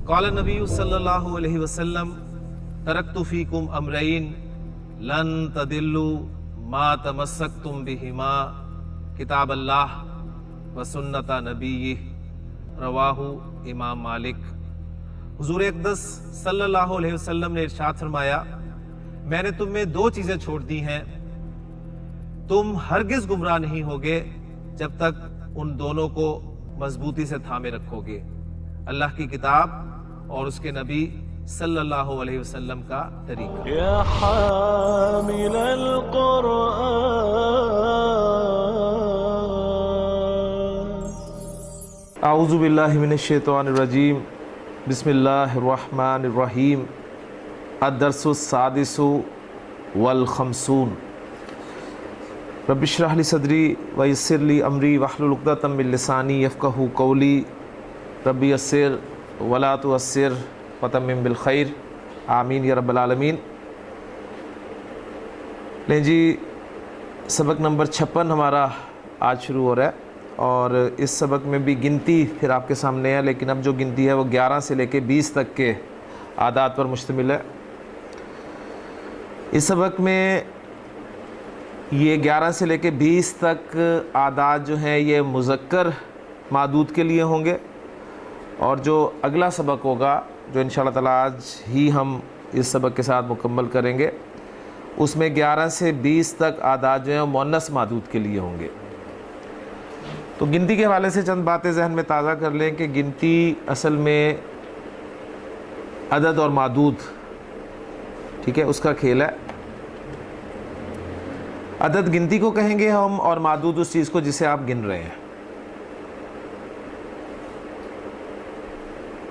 قال نبی صلی اللہ علیہ وسلم ترکت فیکم امرین لن تدلوا ما تمسکتم بہما کتاب اللہ و سنت نبیہ رواہ امام مالک۔ حضور اقدس صلی اللہ علیہ وسلم نے ارشاد فرمایا، میں نے تم میں دو چیزیں چھوڑ دی ہیں، تم ہرگز گمراہ نہیں ہوگے جب تک ان دونوں کو مضبوطی سے تھامے رکھو گے، اللہ کی کتاب اور اس کے نبی صلی اللہ علیہ وسلم کا طریقہ۔ یا حامل القرآن اعوذ باللہ من الشیطان الرجیم، بسم اللہ الرحمن الرحیم۔ الدرس السادس والخمسون۔ رب اشرح لی صدری ویسر لی امری واحلل عقدۃ من لسانی یفقہوا قولی، رب یسر ولا تعسر وتمم بالخیر، آمین یا رب العالمین۔ لیں جی، سبق نمبر 56 ہمارا آج شروع ہو رہا ہے، اور اس سبق میں بھی گنتی پھر آپ کے سامنے ہے، لیکن اب جو گنتی ہے وہ 11 سے لے کے 20 تک کے عادات پر مشتمل ہے۔ اس سبق میں یہ 11 سے لے کے 20 تک عادات جو ہیں یہ مذکر معدود کے لیے ہوں گے، اور جو اگلا سبق ہوگا جو انشاءاللہ تعالیٰ آج ہی ہم اس سبق کے ساتھ مکمل کریں گے، اس میں 11 سے 20 تک عادات جو ہیں مؤنث معدود کے لیے ہوں گے۔ تو گنتی کے حوالے سے چند باتیں ذہن میں تازہ کر لیں کہ گنتی اصل میں عدد اور معدود، ٹھیک ہے، اس کا کھیل ہے۔ عدد گنتی کو کہیں گے ہم، اور معدود اس چیز کو جسے آپ گن رہے ہیں۔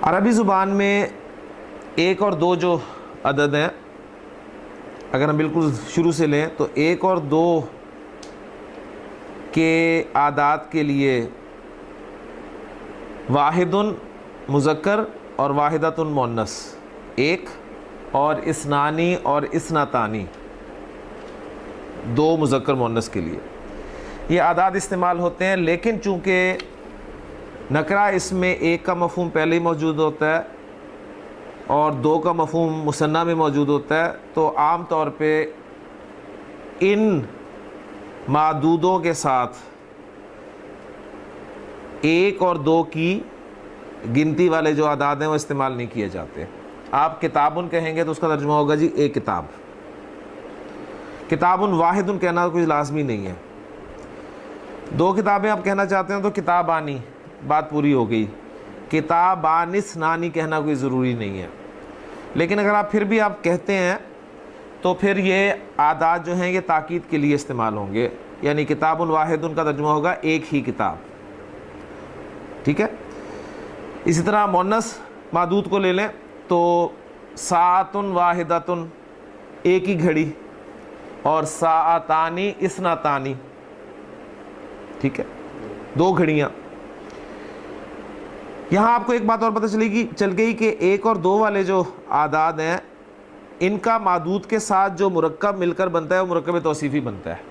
عربی زبان میں ایک اور دو جو عدد ہیں، اگر ہم بالکل شروع سے لیں تو ایک اور دو کے عادات کے لیے واحد مذکر اور واحدۃ مؤنث، ایک اور اثنانی اور اثنتانی، دو مذکر مؤنث کے لیے یہ عادات استعمال ہوتے ہیں، لیکن چونکہ نکرہ اس میں ایک کا مفہوم پہلے ہی موجود ہوتا ہے اور دو کا مفہوم مثنیٰ میں موجود ہوتا ہے، تو عام طور پہ ان معدودوں کے ساتھ ایک اور دو کی گنتی والے جو اعداد ہیں وہ استعمال نہیں کیے جاتے۔ آپ کتابن کہیں گے تو اس کا ترجمہ ہوگا جی ایک کتاب۔ کتابن واحدن کہنا کوئی لازمی نہیں ہے۔ دو کتابیں آپ کہنا چاہتے ہیں تو کتابانی، بات پوری ہو گئی۔ کتابان اثنانی کہنا کوئی ضروری نہیں ہے، لیکن اگر آپ پھر بھی آپ کہتے ہیں تو پھر یہ عادات جو ہیں یہ تاکید کے لیے استعمال ہوں گے، یعنی کتاب واحد کا ترجمہ ہوگا ایک ہی کتاب، ٹھیک ہے۔ اسی طرح مؤنث معدود کو لے لیں تو ساعۃ واحدۃ، ایک ہی گھڑی، اور ساعتانی اثنتانی، ٹھیک ہے، دو گھڑیاں۔ یہاں آپ کو ایک بات اور پتہ چل گئی کہ ایک اور دو والے جو اعداد ہیں ان کا معدود کے ساتھ جو مرکب مل کر بنتا ہے وہ مرکب توصیفی بنتا ہے۔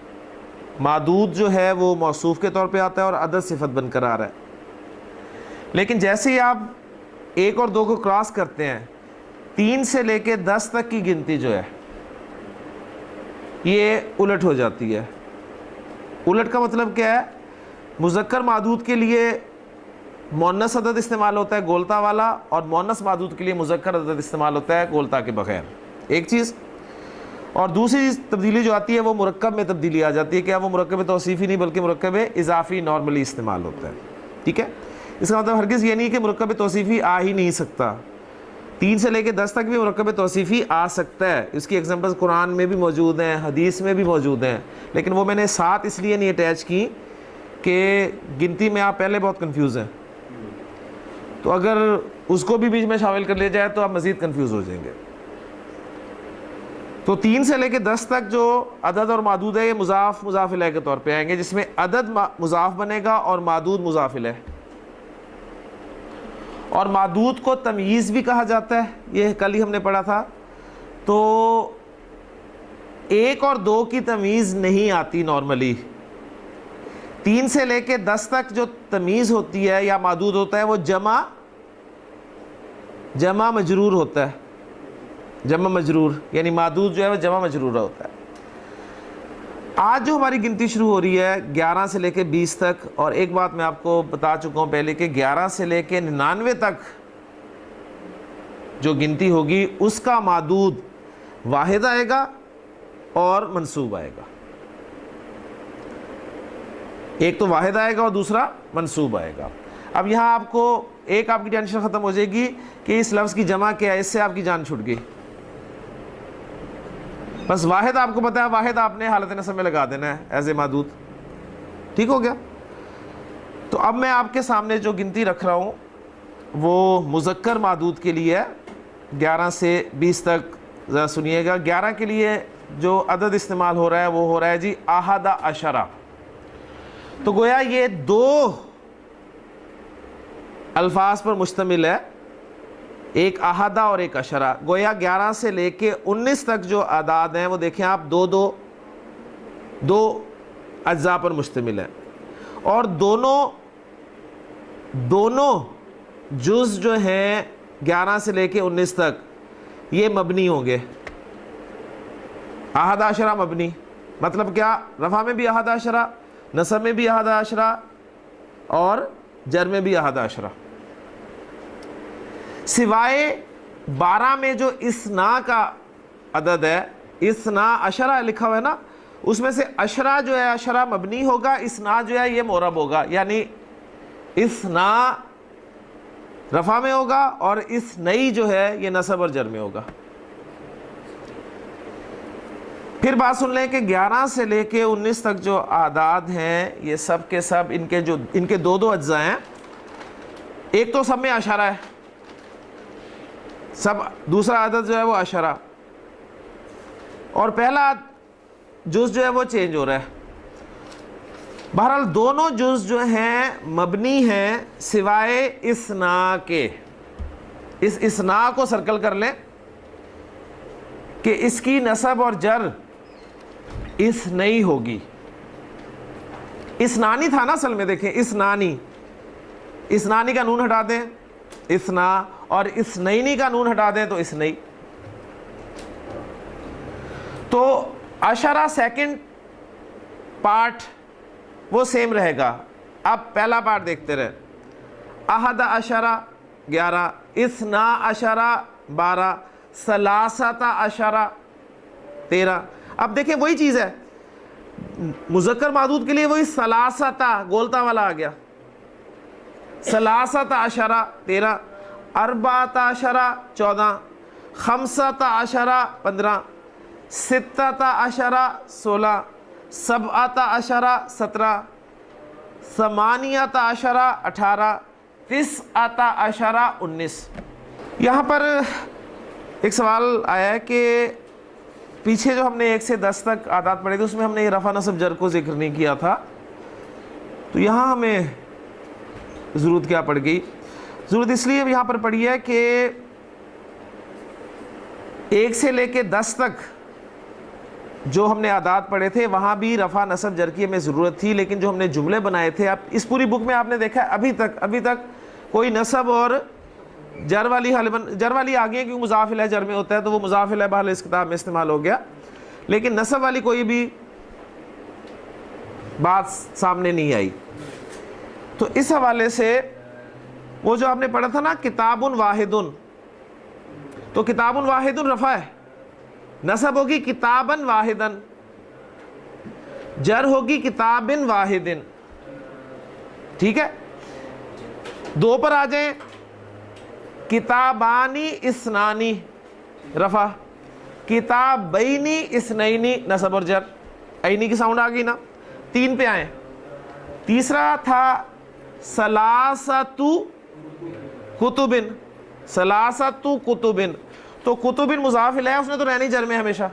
معدود جو ہے وہ موصوف کے طور پہ آتا ہے اور عدد صفت بن کر آ رہا ہے، لیکن جیسے ہی آپ ایک اور دو کو کراس کرتے ہیں، 3 سے لے کے 10 تک کی گنتی جو ہے یہ الٹ ہو جاتی ہے۔ الٹ کا مطلب کیا ہے؟ مذکر معدود کے لیے مؤنث عدد استعمال ہوتا ہے گولتا والا، اور مؤنث معدود کے لیے مذکر عدد استعمال ہوتا ہے گولتا کے بغیر، ایک چیز۔ اور دوسری تبدیلی جو آتی ہے وہ مرکب میں تبدیلی آ جاتی ہے، کیا وہ مرکب توصیفی نہیں بلکہ مرکب اضافی نارملی استعمال ہوتا ہے، ٹھیک ہے۔ اس کا مطلب ہرگز یہ نہیں کہ مرکب توصیفی آ ہی نہیں سکتا، 3 سے لے کے 10 تک بھی مرکب توصیفی آ سکتا ہے۔ اس کی ایگزامپلز قرآن میں بھی موجود ہیں، حدیث میں بھی موجود ہیں، لیکن وہ میں نے ساتھ اس لیے نہیں اٹیچ کی کہ گنتی میں آپ پہلے بہت کنفیوز ہیں، تو اگر اس کو بھی بیچ میں شامل کر لیا جائے تو آپ مزید کنفیوز ہو جائیں گے۔ تو 3 سے لے کے 10 تک جو عدد اور معدود ہے یہ مضاف مضاف الیہ کے طور پہ آئیں گے، جس میں عدد مضاف بنے گا اور معدود مضاف الیہ۔ اور معدود کو تمییز بھی کہا جاتا ہے، یہ کل ہی ہم نے پڑھا تھا۔ تو 1 اور 2 کی تمییز نہیں آتی نارملی، 3 سے لے کے 10 تک جو تمییز ہوتی ہے یا معدود ہوتا ہے وہ جمع جمع مجرور ہوتا ہے, جمع مجرور یعنی معدود جو ہے وہ جمع مجرورہ ہوتا ہے. آج جو ہماری گنتی شروع ہو رہی ہے 11 سے لے کے 20 تک, اور ایک بات میں آپ کو بتا چکا ہوں پہلے کہ 11 سے لے کے 99 تک جو گنتی ہوگی اس کا معدود واحد آئے گا اور منصوب آئے گا. ایک تو واحد آئے گا اور دوسرا منصوب آئے گا. اب یہاں آپ کو ایک آپ کی ٹینشن ختم ہو جائے گی کہ اس لفظ کی جمع کیا ہے, اس سے آپ کی جان چھوٹ گئی. بس واحد آپ کو پتا ہے, واحد آپ نے حالت نصب میں لگا دینا ہے ایز اے معدود. ٹھیک ہو گیا؟ تو اب میں آپ کے سامنے جو گنتی رکھ رہا ہوں وہ مذکر معدود کے لیے 11 سے 20 تک. ذرا سنیے گا, 11 کے لیے جو عدد استعمال ہو رہا ہے وہ ہو رہا ہے جی احد عشرہ. تو گویا یہ دو الفاظ پر مشتمل ہے, ایک احدہ اور ایک عشرہ. گویا 11 سے لے کے 19 تک جو اعداد ہیں وہ دیکھیں آپ دو اجزاء پر مشتمل ہیں, اور دونوں جز جو ہیں 11 سے لے کے 19 تک یہ مبنی ہوں گے. احد عشرہ مبنی مطلب کیا؟ رفع میں بھی احد عشرہ, نصب میں بھی احد عشرہ اور جر میں بھی احد عشرہ. سوائے 12 میں جو اسنا کا عدد ہے, اسنا عشرہ لکھا ہوا ہے نا, اس میں سے عشرہ جو ہے عشرہ مبنی ہوگا, اسنا جو ہے یہ معرب ہوگا. یعنی اسنا رفع میں ہوگا اور اس نئی جو ہے یہ نصب اور جر میں ہوگا. پھر بات سن لیں کہ 11 سے لے کے 19 تک جو اعداد ہیں یہ سب کے سب ان کے دو اجزاء ہیں. ایک تو سب میں عشرہ ہے, سب دوسرا عدد جو ہے وہ عشرہ, اور پہلا جز جو ہے وہ چینج ہو رہا ہے. بہرحال دونوں جز جو ہیں مبنی ہیں سوائے اسنا کے. اس اسنا کو سرکل کر لیں کہ اس کی نصب اور جر اس نہیں ہوگی. اسنانی تھا نا اصل میں, دیکھیں اسنانی کا نون ہٹا دیں اسنا, اور اسنینی کا نون ہٹا دیں تو اسنئی. تو عشرہ سیکنڈ پارٹ وہ سیم رہے گا. اب پہلا پارٹ دیکھتے رہے. احد عشرہ 11, اثنا عشرہ 12, ثلاثۃ عشرہ 13. اب دیکھیں وہی چیز ہے, مذکر معدود کے لیے وہی ثلاثۃ گولتا والا آ گیا. ثلاثۃ عشرہ 13, اربعۃ عشرہ 14, خمسۃ عشرہ 15, ستۃ عشرہ 16, سبعۃ عشرہ 17, ثمانیۃ عشرہ 18, تسعۃ عشرہ 19. یہاں پر ایک سوال آیا ہے کہ پیچھے جو ہم نے 1 سے 10 تک اعداد پڑھے تھے اس میں ہم نے یہ رفع نصب جر کو ذکر نہیں کیا تھا, تو یہاں ہمیں ضرورت کیا پڑ گئی؟ ضرورت اس لیے یہاں پر پڑی ہے کہ 1 سے لے کے 10 تک جو ہم نے اعداد پڑھے تھے وہاں بھی رفع نصب جر کی ہمیں ضرورت تھی, لیکن جو ہم نے جملے بنائے تھے, اب اس پوری بک میں آپ نے دیکھا ہے ابھی تک کوئی نصب اور جر والی آ گئی ہے, کیونکہ مضاف الیہ جر میں ہوتا ہے تو وہ مضاف الیہ بہرحال اس کتاب میں استعمال ہو گیا, لیکن نصب والی کوئی بھی بات سامنے نہیں آئی. تو اس حوالے سے وہ جو آپ نے پڑھا تھا نا کتاب واحد, تو کتاب واحد رفع ہے, نصب ہوگی کتابا واحدا, جر ہوگی کتاب واحد. ٹھیک ہے, 2 پر آ جائیں, کتابانی اسنانی رفع, کتابینی اسنینی نصب اور جر, اینی کی ساؤنڈ آ گئی نا. 3 پہ آئیں, تیسرا تھا ثلاثۃ کتبن, ثلاثۃ کتبن, تو کتبن مضاف الیہ اس نے تو رہنی جر میں ہمیشہ,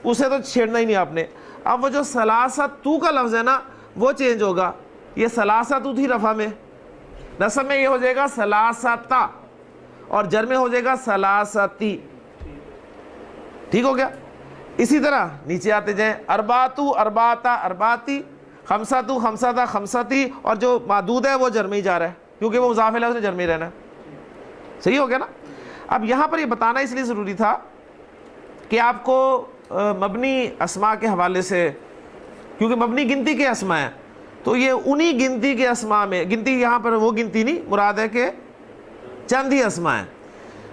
اسے تو چھیڑنا ہی نہیں آپ نے. اب وہ جو ثلاثۃ کا لفظ ہے نا وہ چینج ہوگا, یہ ثلاثۃ تھی رفع میں, نصب میں یہ ہو جائے گا ثلاثۃ, اور جر میں ہو جائے گا ثلاثتی. ٹھیک ہو گیا. اسی طرح نیچے آتے جائیں, اربعۃ اربعۃ اربعتی, خمسۃ خمسۃ خمستی, اور جو معدود ہے وہ جر میں ہی جا رہا ہے کیونکہ وہ مضاف الیہ اس نے جر میں ہی رہنا ہے. صحیح ہو گیا نا. اب یہاں پر یہ بتانا اس لیے ضروری تھا کہ آپ کو مبنی اسماء کے حوالے سے، کیونکہ مبنی گنتی کے اسماء ہیں، تو یہ انہی گنتی کے اسماء میں، گنتی یہاں پر وہ گنتی نہیں مراد ہے کہ چند ہی اسماء ہیں،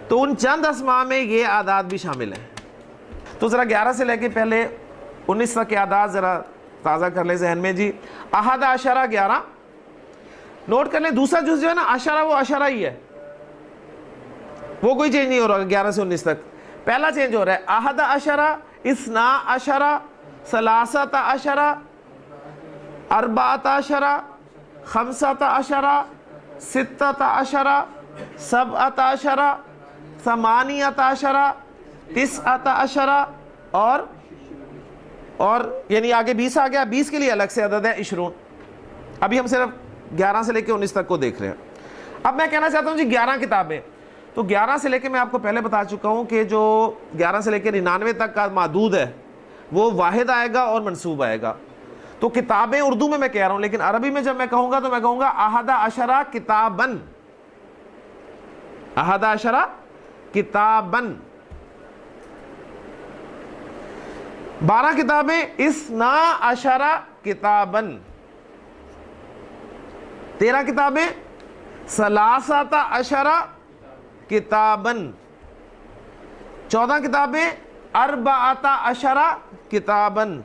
تو ان چند اسماء میں یہ اعداد بھی شامل ہیں۔ تو ذرا 11 سے لے کے پہلے 19 تک کے اعداد ذرا تازہ کر لیں ذہن میں جی۔ احد عشرہ 11، نوٹ کر لیں دوسرا جز جو ہے نا عشرہ، وہ عشرہ ہی ہے، وہ کوئی چینج نہیں ہو رہا 11 سے 19 تک۔ پہلا چینج ہو رہا ہے احد عشرہ، اثنا عشرہ، ثلاثۃ عشرہ، اربعۃ عشرہ، خمسۃ عشرہ، ستۃ عشرہ، سبعۃ عشرہ، ثمانیۃ عشرہ، تسعۃ عشرہ، اور یعنی آگے 20 آ گیا، 20 کے لیے الگ سے عدد ہے 20۔ ابھی ہم صرف 11 سے لے کے 19 تک کو دیکھ رہے ہیں۔ اب میں کہنا چاہتا ہوں جی 11 کتابیں، تو 11 سے لے کے میں آپ کو پہلے بتا چکا ہوں کہ جو 11 سے لے کے 99 تک کا معدود ہے وہ واحد آئے گا اور منصوب آئے گا۔ تو کتابیں اردو میں کہہ رہا ہوں، لیکن عربی میں جب میں کہوں گا تو میں کہوں گا احد عشرہ کتابن، احد عشرہ کتابن، 12 کتابیں اثنا عشرہ کتابن، 13 کتابیں ثلاثۃ عشرہ کتابن، 14 کتابیں اربعۃ عشرہ کتابن،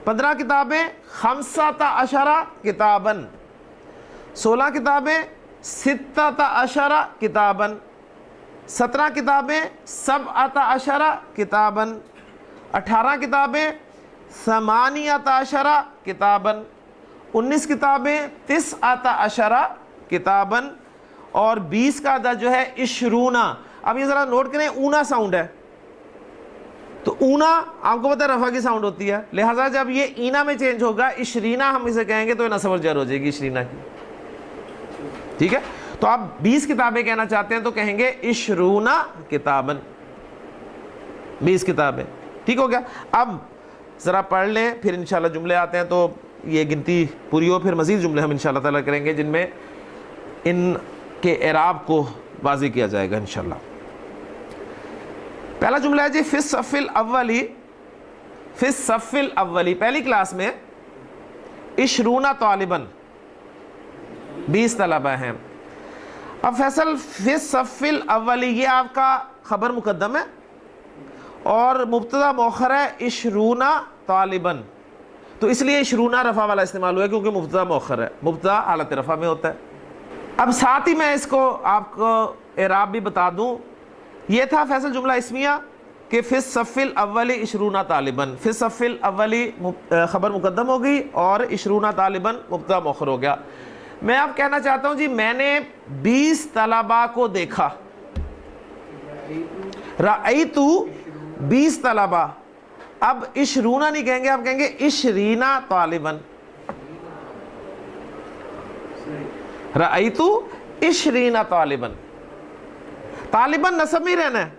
15 کتابیں خمسۃ عشرہ کتابن، 16 کتابیں ستۃ عشرہ کتابن، 17 کتابیں سبعۃ عشرہ کتابن، 18 کتابیں ثمانیۃ عشرہ کتابن، 19 کتابیں تسعۃ عشرہ کتابن، اور 20 کا عدد جو ہے 20۔ اب یہ ذرا نوٹ کریں، اونا ساؤنڈ ہے، تو اونا آپ کو پتہ ہے رفع کی ساؤنڈ ہوتی ہے، لہٰذا جب یہ اینا میں چینج ہوگا 20 ہم اسے کہیں گے تو یہ نصب و جر ہو جائے گی 20 کی، ٹھیک ہے؟ تو آپ 20 کتابیں کہنا چاہتے ہیں تو کہیں گے 20 کتابن، 20 کتابیں، ٹھیک ہو گیا؟ اب ذرا پڑھ لیں، پھر انشاءاللہ جملے آتے ہیں تو یہ گنتی پوری ہو، پھر مزید جملے ہم انشاءاللہ تعالیٰ کریں گے جن میں ان کے اعراب کو واضح کیا جائے گا انشاءاللہ۔ پہلا جملہ ہے جی فی الصف الاولی، فی الصف الاولی، پہلی کلاس میں 20 طالباً، 20 طلبہ ہیں۔ اب فیصل فی الصف الاولی یہ آپ کا خبر مقدم ہے اور مبتدا مؤخر ہے 20 طالباً، تو اس لیے 20 رفع والا استعمال ہوا ہے کیونکہ مبتدا مؤخر ہے، مبتدا حالت رفع میں ہوتا ہے۔ اب ساتھ ہی میں اس کو آپ کو اعراب بھی بتا دوں، یہ تھا فیصل جملہ اسمیہ کہ فی الصف الاولی 20 طالباً، فی الصف الاولی خبر مقدم ہو گئی اور 20 طالباً مبتدا مؤخر ہو گیا۔ میں اب کہنا چاہتا ہوں جی میں نے 20 طلباء کو دیکھا، رأیت 20 طلباء، اب 20 نہیں کہیں گے، آپ کہیں گے 20 طالباً، رأیت 20 طالباً، طالباً نصب میں رہنا ہے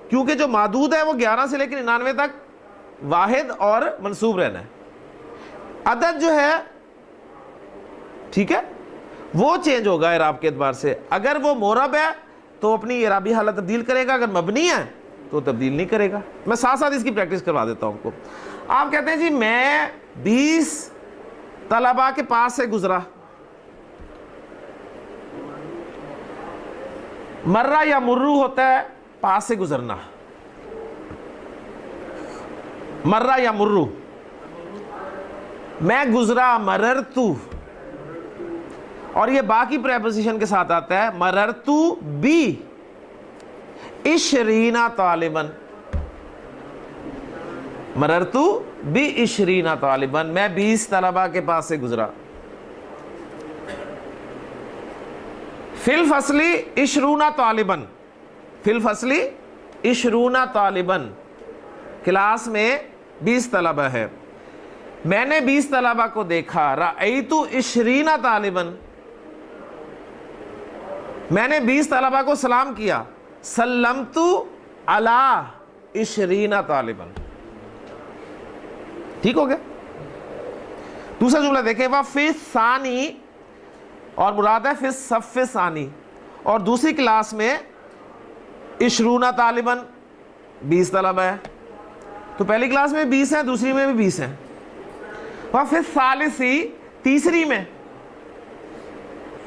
کیونکہ جو معدود ہے وہ 11 سے لے کے 99 تک واحد اور منصوب رہنا ہے۔ عدد جو ہے ٹھیک ہے وہ چینج ہوگا اعراب کے اعتبار سے، اگر وہ معرب ہے تو اپنی اعرابی حالت تبدیل کرے گا، اگر مبنی ہے تو تبدیل نہیں کرے گا۔ میں ساتھ ساتھ اس کی پریکٹس کروا دیتا ہوں آپ کو۔ آپ کہتے ہیں جی میں 20 طلباء کے پاس سے گزرا، مرہ یا مرو ہوتا ہے پاس سے گزرنا، مرہ یا مرو، میں گزرا مررتو، اور یہ باقی پریپوزیشن کے ساتھ آتا ہے مررتو بی 20 طالباً، مررتو بی 20 طالباً، میں 20 طلباء کے پاس سے گزرا۔ فی الفصل 20 طالباً، فی الفصل 20 طالباً، کلاس میں 20 طلبہ ہے، میں نے 20 طلبہ کو دیکھا، رأیت 20 طالباً، میں نے 20 طلبہ کو سلام کیا، سلمت علی 20 طالباً، ٹھیک ہو گیا؟ دوسرا جملہ دیکھیں، وفی ثانی، اور مراد ہے فی الصف ثانی، اور دوسری کلاس میں 20 طالباً 20 طلبہ ہے. تو پہلی کلاس میں 20 ہیں, دوسری میں بھی 20 ہیں. وفی الثالثی تیسری میں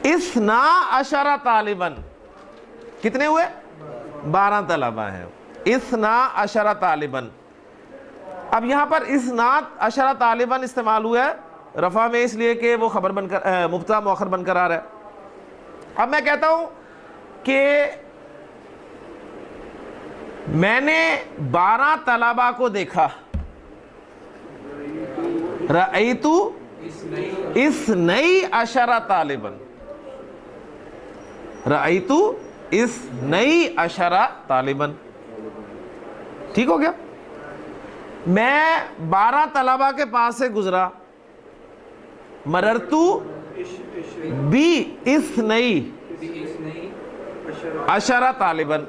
12 طالباً, کتنے ہوئے؟ 12 طلبہ ہیں. 12 طالباً. اب یہاں پر 12 طالباً استعمال ہوا ہے رفع میں اس لیے کہ وہ خبر بن کر مبتدا مؤخر بن کر آ رہا ہے. اب میں کہتا ہوں کہ میں نے 12 طلبہ کو دیکھا. رأیت 12 طالباً. رأیت 12 طالباً. ٹھیک ہو گیا؟ میں 12 طلبہ کے پاس سے گزرا. مررتو بی 12 طالباً.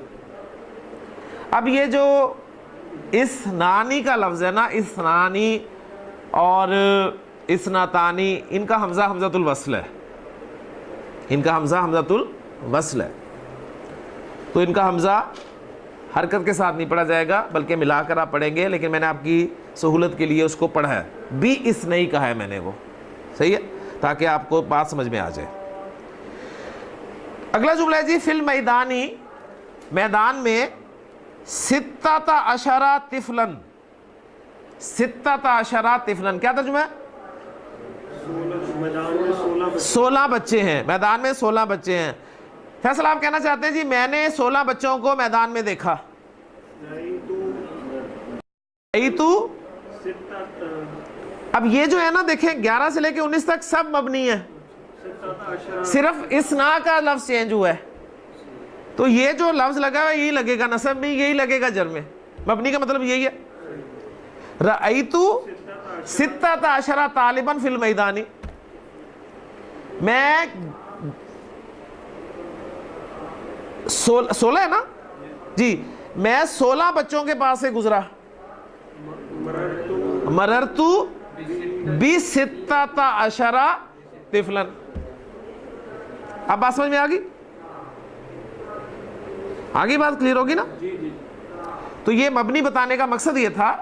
اب یہ جو اسنانی کا لفظ ہے نا, اسنانی اور اسناتانی, ان کا حمزہ حمزۃ الوصل ہے. ان کا حمزہ حمزۃ الوصل ہے. تو ان کا حمزہ حرکت کے ساتھ نہیں پڑھا جائے گا بلکہ ملا کر آپ پڑھیں گے, لیکن میں نے آپ کی سہولت کے لیے اس کو پڑھا ہے. بی اس نہیں کہا ہے میں نے, وہ صحیح ہے تاکہ آپ کو بات سمجھ میں آ جائے. اگلا جملہ ہے جی فی المیدانی, میدان میں 16 طفلاً. 16 طفلاً کیا ترجمہ ہے؟ 16 بچے ہیں میدان میں. 16 بچے ہیں. فیصل آپ کہنا چاہتے ہیں جی میں نے 16 بچوں کو میدان میں دیکھا. اب یہ جو ہے نا دیکھیں 11 سے لے کے 19 تک سب مبنی ہے, صرف اسنا کا لفظ چینج ہوا ہے. تو یہ جو لفظ لگا ہے یہی لگے گا نصب میں, یہی لگے گا جر میں. مبنی کا مطلب یہی ہے. رأیت 16 طالباً فی المیدانی. میں 16 ہے نا جی, میں 16 بچوں کے پاس سے گزرا. مررتو ب16 طفلاً. اب بات سمجھ میں آگئی؟ آگئی بات کلیئر ہوگی نا؟ تو یہ مبنی بتانے کا مقصد یہ تھا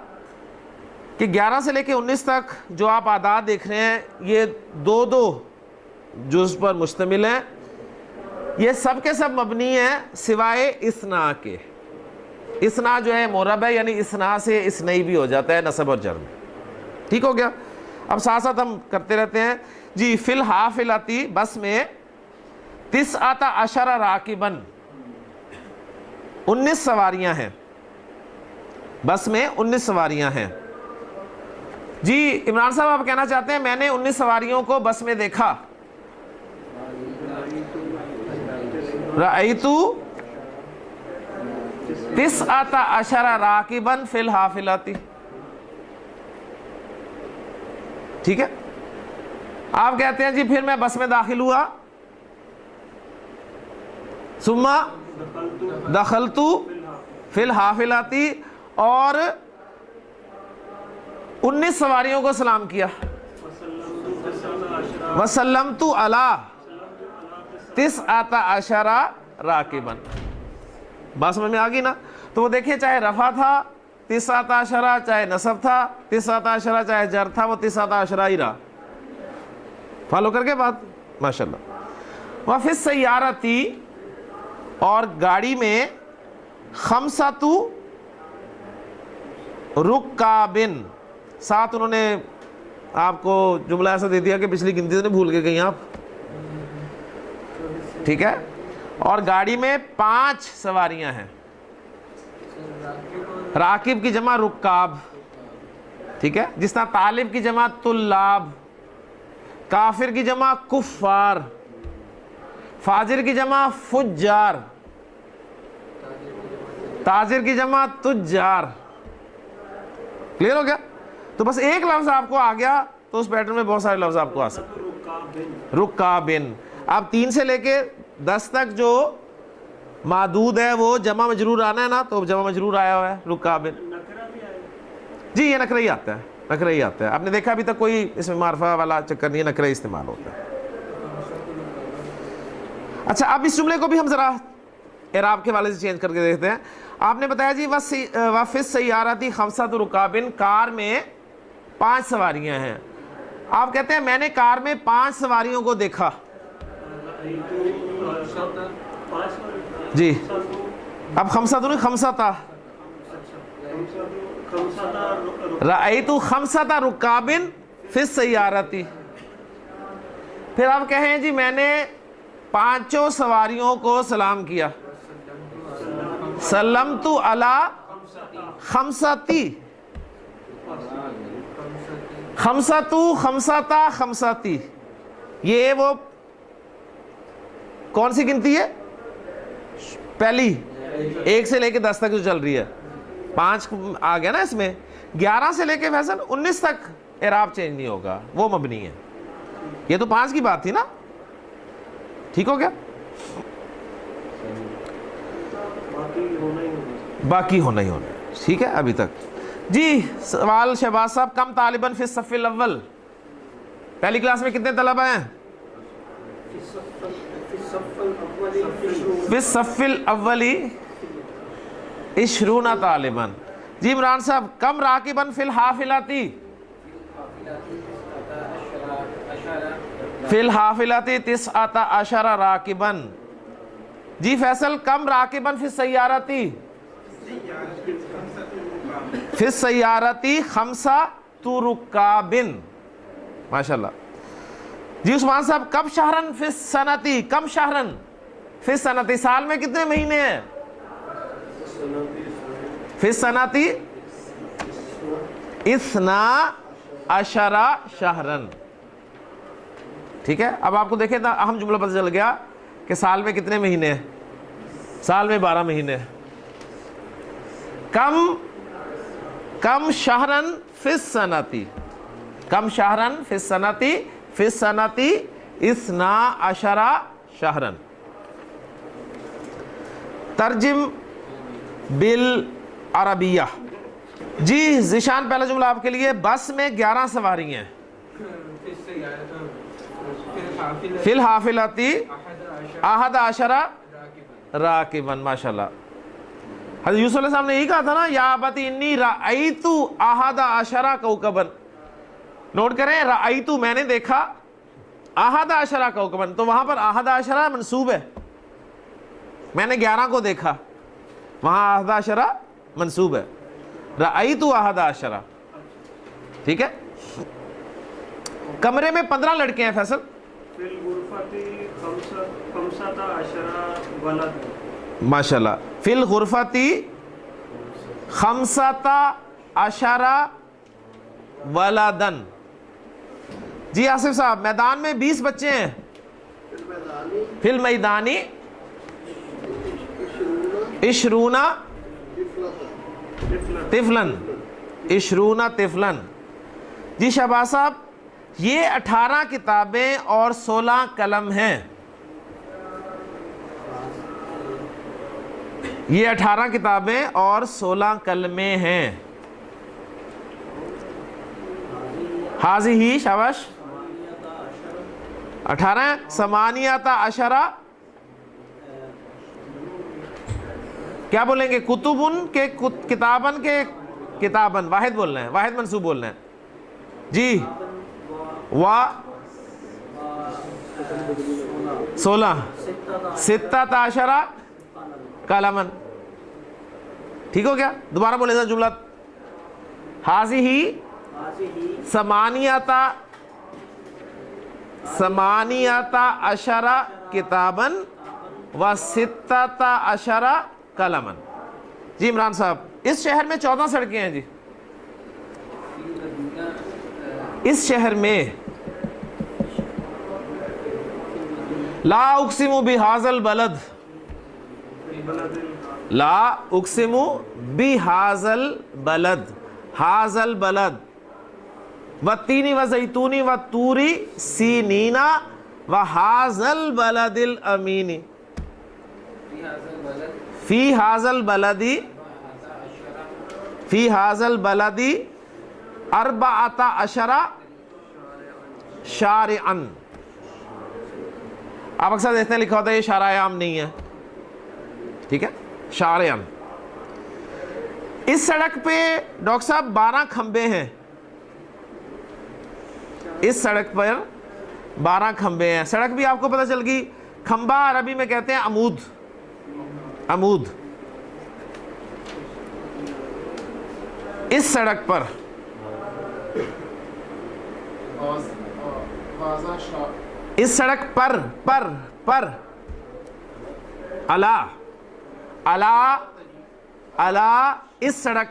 کہ 11 سے لے کے 19 تک جو آپ اعداد دیکھ رہے ہیں یہ 2 جز پر مشتمل ہیں. یہ سب کے سب مبنی ہیں سوائے اسنا کے. اسنا جو ہے معرب ہے, یعنی اسنا سے اسنئی بھی ہو جاتا ہے نصب اور جر میں. ٹھیک ہو گیا؟ اب ساتھ ساتھ ہم کرتے رہتے ہیں جی. فی الحافلتی, بس میں 19 راکباً, 19 سواریاں ہیں. بس میں 19 سواریاں ہیں. جی عمران صاحب آپ کہنا چاہتے ہیں میں نے 19 سواریوں کو بس میں دیکھا. رأیت 19 راکباً فی الحافلتی. ٹھیک ہے؟ آپ کہتے ہیں جی پھر میں بس میں داخل ہوا. ثم دخلت فی الحافلتی, اور 19 سواریوں کو سلام کیا. وسلمت علی 19 راکباً. بات سمجھ میں آ گئی نا؟ تو وہ دیکھیں چاہے رفع تھا 19, چاہے نصب تھا 19, چاہے جر تھا وہ 19 ہی رہا. فالو کر کے بات ماشاءاللہ. وفی السیارتی, اور گاڑی میں 5 رکابن. ساتھ انہوں نے آپ کو جملہ ایسا دے دیا کہ پچھلی گنتی سے نہیں بھول کے گئی آپ. ٹھیک ہے؟ اور گاڑی میں 5 سواریاں ہیں. راکب کی جمع رکاب. ٹھیک ہے؟ جس طرح طالب کی جمع طلاب, کافر کی جمع کفار, فاجر کی جمع فجار, تاجر کی جمع تجار. کلیئر ہو گیا؟ تو بس ایک لفظ آپ کو آ گیا تو اس پیٹرن میں بہت سارے لفظ آپ کو آ سکتے ہیں. رکابن. اب 3 سے لے کے 10 تک جو معدود ہے وہ جمع مجرور آنا ہے نا, تو جمع مجرور آیا ہوا ہے رکابن. جی یہ نکرہ ہی آتا ہے, نکرہ ہی آتا ہے. آپ نے دیکھا ابھی تک کوئی اس میں معرفہ والا چکر نہیں ہے, نکرہ ہی استعمال ہوتا ہے. اچھا اب اس جملے کو بھی ہم ذرا اعراب کے والے سے چینج کر کے دیکھتے ہیں. آپ نے بتایا جی وفی السیارتی خمسۃ رکابن، کار میں 5 سواریاں ہیں. آپ کہتے ہیں میں نے کار میں 5 سواریوں کو دیکھا. جی اب خمسۃ خمسۃ رأیت خمسۃ رکابن فی السیارتی. پھر آپ کہیں جی میں نے 5 سواریوں کو سلام کیا. سلمت علی خمستی، خمسۃ خمستی، یہ وہ کون سی گنتی ہے؟ پہلی 1 سے لے کے 10 تک جو چل رہی ہے. 5 آ گیا نا اس میں. 11 سے لے کے فیصل 19 تک اعراب چینج نہیں ہوگا، وہ مبنی ہے. یہ تو 5 کی بات تھی نا، ٹھیک ہو گیا؟ باقی ہونا ہی ہونا، ٹھیک ہے ابھی تک. جی سوال شہباز صاحب، کم طالباً فی الصف الاول، پہلی کلاس میں کتنے طلبہ ہیں؟ فی الصف الاولی 20 طالباً. جی عمران صاحب، کم راکباً فی الحافلتی، فی الحافلتی 19 راکباً. جی فیصل، کم راکباً فی السیارتی، فی السیارتی 5 رکابن. ماشاءاللہ. جی عثمان صاحب، کم شہرن فی السنتی، کم شہرن فی السنتی، سال میں کتنے مہینے ہیں؟ فی السنتی 12 شہرن. ٹھیک ہے. اب آپ کو دیکھیں نا اہم جملہ پتہ چل گیا کہ سال میں کتنے مہینے ہیں؟ سال میں 12 مہینے. کم شہرن فی السنتی، کم شہرن فی السنتی، فی السنتی 12 شہرن. ترجم بالعربیہ. جی ذیشان، پہلا جملہ آپ کے لیے، بس میں 11 سواری ہیں. فی الحافلتی 11 راکباً. ماشاءاللہ. حضرت یوسف علیہ السلام نے یہی کہا تھا نا، یا ابتی انی رأیت 11 کوکباً. نوٹ کریں، رأیت میں نے دیکھا، 11 کوکباً، تو وہاں پر 11 منصوب ہے. میں نے 11 کو دیکھا، وہاں 11 منصوب ہے. رأیت 11. ٹھیک ہے. کمرے میں 15 لڑکے ہیں فیصل. ماشاءاللہ. فی الغرفتی 15 ولدن. جی آصف صاحب، میدان میں 20 بچے ہیں. فی المیدانی 20 طفلاً، 20 طفلاً. جی شہباز صاحب، یہ 18 کتابیں اور 16 قلم ہیں. یہ 18 کتابیں اور 16 قلمیں ہیں. حاضی ہی، شاباش. 18 18 کیا بولیں گے؟ کتبن کے کتابن کے کتابن، واحد بولنا ہے، واحد منصوب بولنا ہے. جی 16 قلمن. ٹھیک ہو گیا؟ دوبارہ بولے گا جملہ. حاضی ہی 18 کتابن و 16 قلمن. جی عمران صاحب، اس شہر میں 14 سڑکیں ہیں. جی اس شہر میں لا اقسم بہذا البلد، لا اقسم بہذا البلد، ھذا البلد والتین والزیتون والطور سینین وھذا البلد الامین. فی ھذا البلد، فی ھذا البلد 14 شارعاً. آپ اکثر دیکھتے ہیں لکھا ہوتا ہے یہ شارع عام نہیں ہے. ٹھیک ہے, شارعن. اس سڑک پہ ڈاکٹر صاحب 12 کھمبے ہیں, اس سڑک پر 12 کھمبے ہیں. سڑک بھی آپ کو پتہ چل گئی, کھمبا عربی میں کہتے ہیں عمود, عمود. اس سڑک پر اس سڑک پر علا اس سڑک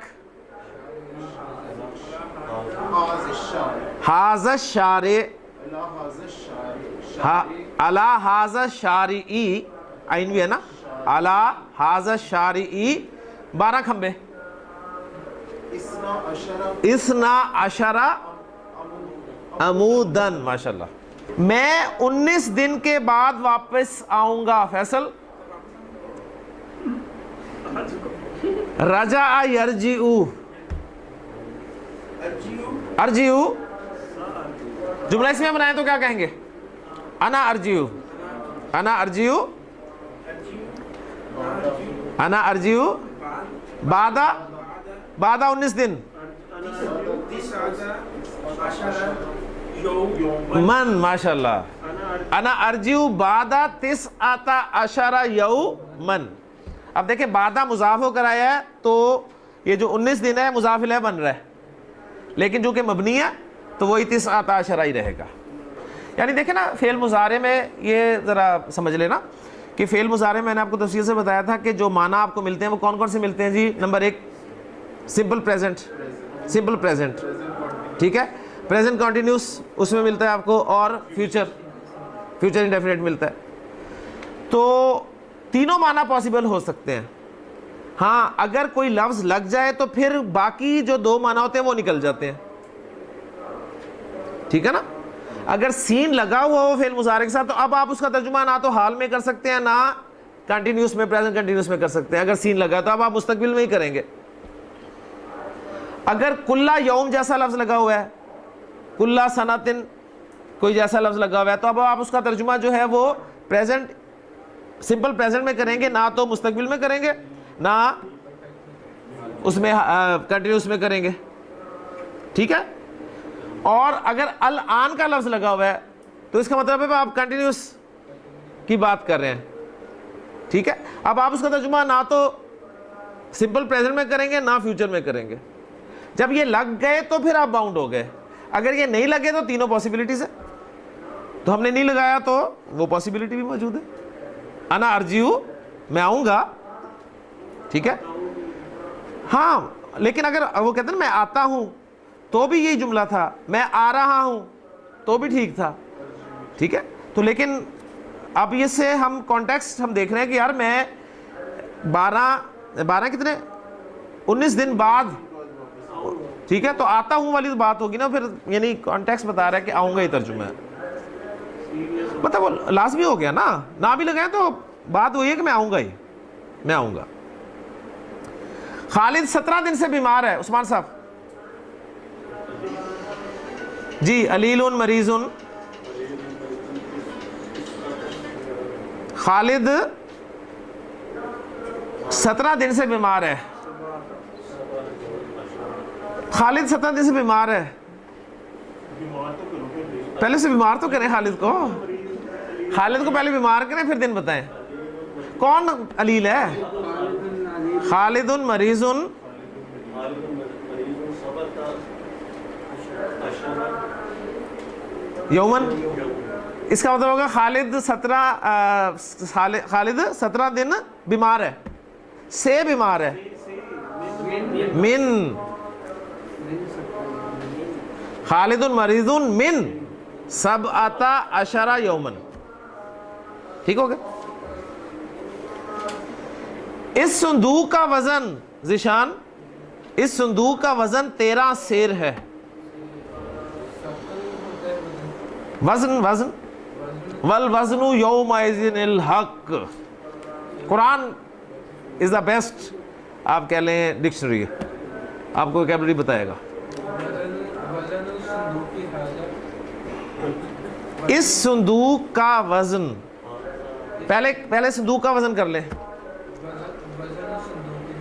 حاض الشارع علا حاض الشارعی, عین بھی ہے نا, علا حاض الشارعی 12 کھمبے, 12 عمودن. ماشاءاللہ. میں 19 دن کے بعد واپس آؤں گا. فیصل, رجع یرجعو, ارجعو جملہ اس میں بنائیں تو کیا کہیں گے؟ انا ارجعو, انا ارجعو, انا ارجعو بعد 19 دن من. ماشاءاللہ. انا ارجعو بعد 19 یومن. اب دیکھیں بعدہ مضاف ہو کر آیا ہے تو یہ جو 19 دن ہے مضاف الیہ بن رہا ہے, لیکن جو کہ مبنی ہے تو وہی 19 ہی رہے گا. یعنی دیکھیں نا فعل مضارع میں یہ ذرا سمجھ لینا کہ فعل مضارع میں نے آپ کو تفصیل سے بتایا تھا کہ جو معنی آپ کو ملتے ہیں وہ کون کون سے ملتے ہیں جی. Number 1 simple present, simple present, ٹھیک ہے, پریزنٹ کنٹینیوس اس میں ملتا ہے آپ کو, اور فیوچر انڈیفینٹ ملتا ہے. تو تینوں معنی پاسبل ہو سکتے ہیں. ہاں اگر کوئی لفظ لگ جائے تو پھر باقی جو 2 معنی ہوتے ہیں وہ نکل جاتے ہیں, ٹھیک ہے نا. اگر سین لگا ہوا ہو فعل مضارع کے ساتھ تو اب آپ اس کا ترجمہ نہ تو حال میں کر سکتے ہیں نہ کنٹینیوس میں, پریزنٹ کنٹینیوس میں کر سکتے ہیں. اگر سین لگا تو اب آپ مستقبل میں ہی کریں گے. اگر کلّا یوم جیسا لفظ لگا ہوا ہے, کلّا سنتن کوئی جیسا لفظ لگا ہوا ہے, تو اب آپ اس کا ترجمہ جو ہے وہ پریزنٹ, سمپل پریزنٹ میں کریں گے, نہ تو مستقبل میں کریں گے نہ اس میں کنٹینیوس میں کریں گے, ٹھیک ہے. اور اگر الآن کا لفظ لگا ہوا ہے تو اس کا مطلب ہے آپ کنٹینیوس کی بات کر رہے ہیں, ٹھیک ہے. اب آپ اس کا ترجمہ نہ تو سمپل پریزنٹ میں کریں گے نہ فیوچر میں کریں گے. جب یہ لگ گئے تو پھر آپ باؤنڈ ہو گئے. اگر یہ نہیں لگے تو تینوں پاسبلٹیز ہیں, تو ہم نے نہیں لگایا تو وہ پاسبلٹی بھی موجود ہے. انا ارجعو میں آؤں گا, ٹھیک ہے. ہاں لیکن اگر وہ کہتے ہیں نا میں آتا ہوں تو بھی یہی جملہ تھا, میں آ رہا ہوں تو بھی ٹھیک تھا, ٹھیک ہے. تو لیکن اب یہ سے ہم کانٹیکسٹ ہم دیکھ رہے ہیں کہ یار میں 12 کتنے 19 دن بعد, ٹھیک ہے. تو آتا ہوں والی بات ہوگی نا پھر, یعنی کانٹیکسٹ بتا رہا ہے کہ آؤں گا ہی ترجمہ ہے, مطلب وہ لازمی ہو گیا نا, نہ بھی لگائیں تو بات وہی ہے کہ میں آؤں گا ہی, میں آؤں گا. خالد 17 دن سے بیمار ہے. عثمان صاحب جی. علیل مریض, خالد 17 دن سے بیمار ہے. خالد 17 دن سے بیمار ہے. پہلے سے بیمار تو کریں خالد کو, خالد کو پہلے بیمار کریں پھر دن بتائیں. کون علیل ہے؟ خالد مریض یومن. اس کا مطلب ہوگا خالد 17 دن بیمار ہے, سے بیمار ہے, من خالد مریض من 17 یومن, ٹھیک ہو گیا. اس صندوق کا وزن ذیشان, اس صندوق کا وزن 13 سیر ہے. وزن والوزن یومئذ الحق. قرآن از دا بیسٹ, آپ کہہ لیں ڈکشنری, آپ کو ویکیبلری بتائے گا. اس صندوق کا وزن, پہلے صندوق کا وزن کر لیں.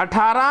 18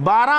12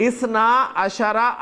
12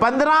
15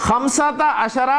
15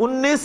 19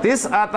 19